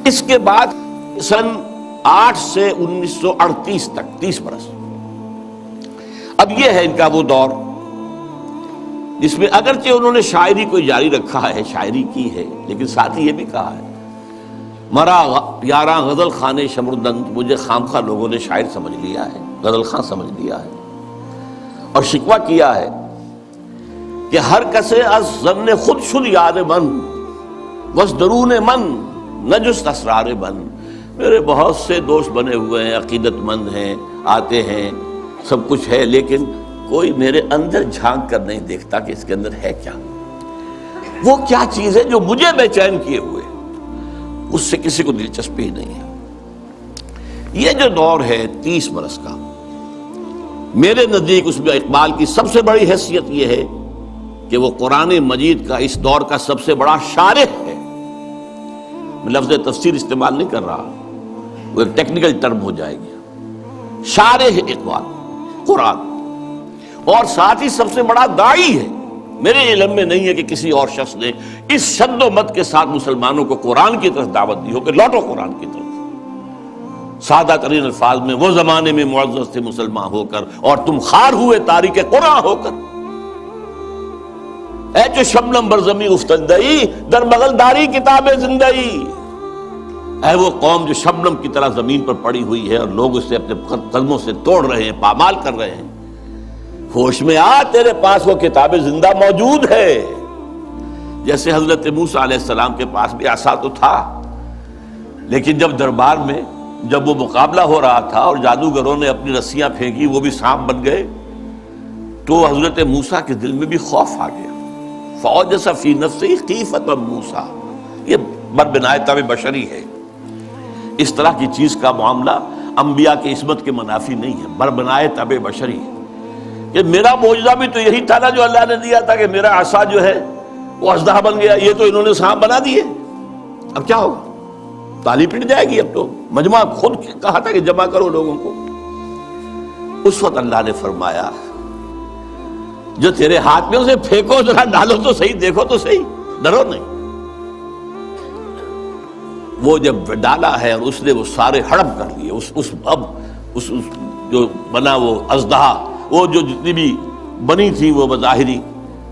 اس کے بعد سن 8 سے 1938 تک 30 برس، اب یہ ہے ان کا وہ دور جس میں اگرچہ انہوں نے شاعری کو جاری رکھا ہے، شاعری کی ہے، لیکن ساتھ ہی یہ بھی کہا ہے مرا یاراں غزل خانے شمردند، مجھے خامخواہ لوگوں نے شاعر سمجھ لیا ہے، غزل خاں سمجھ لیا ہے، اور شکوہ کیا ہے کہ ہر کسے از ظن خود شد یار من وز درون من نجست اسرار من، میرے بہت سے دوست بنے ہوئے ہیں، عقیدت مند ہیں، آتے ہیں، سب کچھ ہے، لیکن کوئی میرے اندر جھانک کر نہیں دیکھتا کہ اس کے اندر ہے کیا، وہ کیا چیز ہے جو مجھے بے چین کیے ہوئے، اس سے کسی کو دلچسپی ہی نہیں ہے۔ یہ جو دور ہے 30 برس کا، میرے نزدیک اس میں اقبال کی سب سے بڑی حیثیت یہ ہے کہ وہ قرآن مجید کا اس دور کا سب سے بڑا شارح ہے۔ میں لفظ تفسیر استعمال نہیں کر رہا، وہ ایک ٹیکنیکل ٹرم ہو جائے گی، شارح اقبال قرآن، اور ساتھ ہی سب سے بڑا داعی ہے۔ میرے علم میں نہیں ہے کہ کسی اور شخص نے اس شد و مت کے ساتھ مسلمانوں کو قرآن کی طرف دعوت دی ہو کہ لوٹو قرآن کی طرف، سادہ ترین الفاظ میں وہ زمانے میں معزز تھے مسلمان ہو کر اور تم خار ہوئے تاریک قرآن ہو کر، اے جو شبنم برزمی افتندئی در بغل داری کتاب زندئی، اے وہ قوم جو شبنم کی طرح زمین پر پڑی ہوئی ہے اور لوگ اسے اپنے قدموں سے توڑ رہے ہیں، پامال کر رہے ہیں، ہوش میں آ، تیرے پاس وہ کتاب زندہ موجود ہے۔ جیسے حضرت موسیٰ علیہ السلام کے پاس بھی عصا تو تھا، لیکن جب دربار میں جب وہ مقابلہ ہو رہا تھا اور جادوگروں نے اپنی رسیاں پھینکی، وہ بھی سانپ بن گئے، تو حضرت موسیٰ کے دل میں بھی خوف آ گیا، فَأَوْجَسَ فِي نَفْسِهِ خِیفَةً موسیٰ، یہ بربنائے طب بشری ہے، اس طرح کی چیز کا معاملہ انبیاء کی عصمت کے منافی نہیں ہے، بربنائے طب بشری ہے کہ میرا معجزہ بھی تو یہی تھا نا جو اللہ نے دیا تھا کہ میرا عصا جو ہے وہ اژدہا بن گیا، یہ تو انہوں نے سانپ بنا دیے، اب کیا ہوگا؟ تالی پٹ جائے گی۔ اب تو مجمع خود کہا تھا کہ جمع کرو لوگوں کو، اس وقت اللہ نے فرمایا جو تیرے ہاتھ میں اسے پھینکو، ذرا ڈالو تو صحیح، دیکھو تو صحیح، ڈرو نہیں۔ وہ جب ڈالا ہے اور اس نے وہ سارے ہڑپ کر لیے، اس جو بنا وہ اژدہا، وہ جو جتنی بھی بنی تھی وہ بظاہری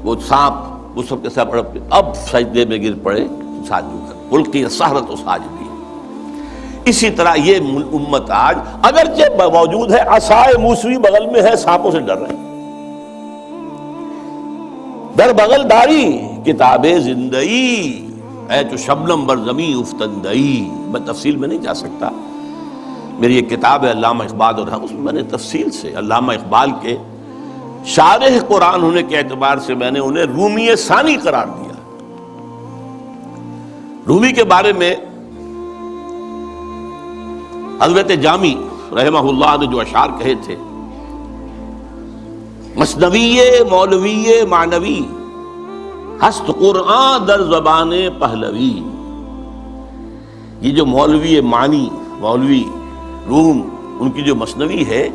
وہ سانپ، وہ سب کے ساتھ ہڑپ کے اب سجدے میں گر پڑے ساجدوں کر، القی السحرۃ ساجدین۔ اسی طرح یہ امت آج اگرچہ موجود ہے، عصائے موسوی بغل میں ہے، سانپوں سے ڈر رہے ہیں، در بغل داری کتاب زندئی، اے جو شبنم بر زمیں افتندئی۔ میں تفصیل میں نہیں جا سکتا، میری ایک کتاب ہے علامہ اقبال، اور اس میں نے تفصیل سے علامہ اقبال کے شارح قرآن ہونے کے اعتبار سے میں نے انہیں رومی ثانی قرار دیا۔ رومی کے بارے میں حضرت جامی رحمہ اللہ نے جو اشعار کہے تھے، مثنوی مولوی معنوی ہست قرآن در زبان پہلوی، یہ جو مولوی معنی، مولوی روم، ان کی جو مثنوی ہے،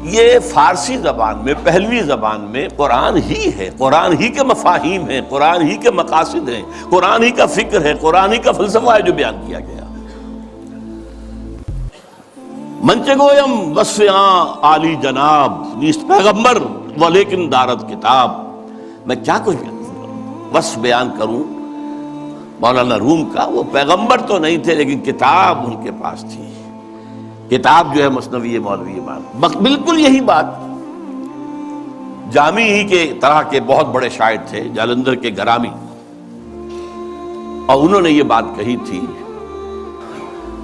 یہ فارسی زبان میں، پہلوی زبان میں قرآن ہی ہے، قرآن ہی کے مفاہیم ہیں، قرآن ہی کے مقاصد ہیں، قرآن ہی کا فکر ہے، قرآن ہی کا فلسفہ ہے جو بیان کیا گیا۔ منچ گویم وصف عالی جناب نیست پیغمبر ولیکن دارت کتاب، میں کیا کچھ وصف بیان کروں مولانا روم کا، وہ پیغمبر تو نہیں تھے لیکن کتاب ان کے پاس تھی، کتاب جو ہے مثنوی مولوی مان۔ بالکل یہی بات جامی ہی کے طرح کے بہت بڑے شاعر تھے، جالندھر کے گرامی، اور انہوں نے یہ بات کہی تھی،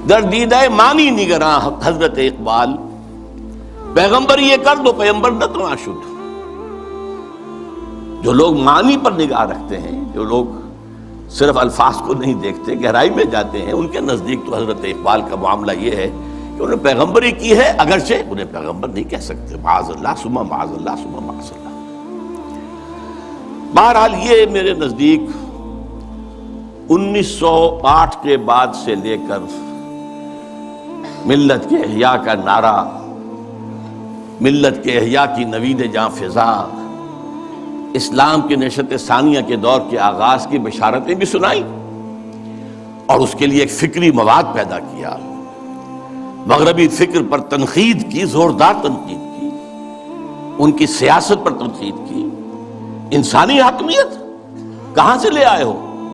در دیدہ مانی نگراں حضرت اقبال، پیغمبر یہ کر دو پیغمبر نہ تو آشد۔ جو لوگ معنی پر نگاہ رکھتے ہیں، جو لوگ صرف الفاظ کو نہیں دیکھتے، گہرائی میں جاتے ہیں، ان کے نزدیک تو حضرت اقبال کا معاملہ یہ ہے کہ انہوں نے پیغمبری کی ہے، اگرچہ انہیں پیغمبر نہیں کہہ سکتے، معاذ اللہ ثم معاذ اللہ ثم معاذ اللہ۔ بہرحال یہ میرے نزدیک 1908 کے بعد سے لے کر ملت کے احیاء کا نعرہ، ملت کے احیاء کی نوید جاں فضا، اسلام کی نشت ثانیہ کے دور کے آغاز کی بشارتیں بھی سنائی، اور اس کے لیے ایک فکری مواد پیدا کیا، مغربی فکر پر تنقید کی، زوردار تنقید کی، ان کی سیاست پر تنقید کی۔ انسانی حاکمیت کہاں سے لے آئے ہو؟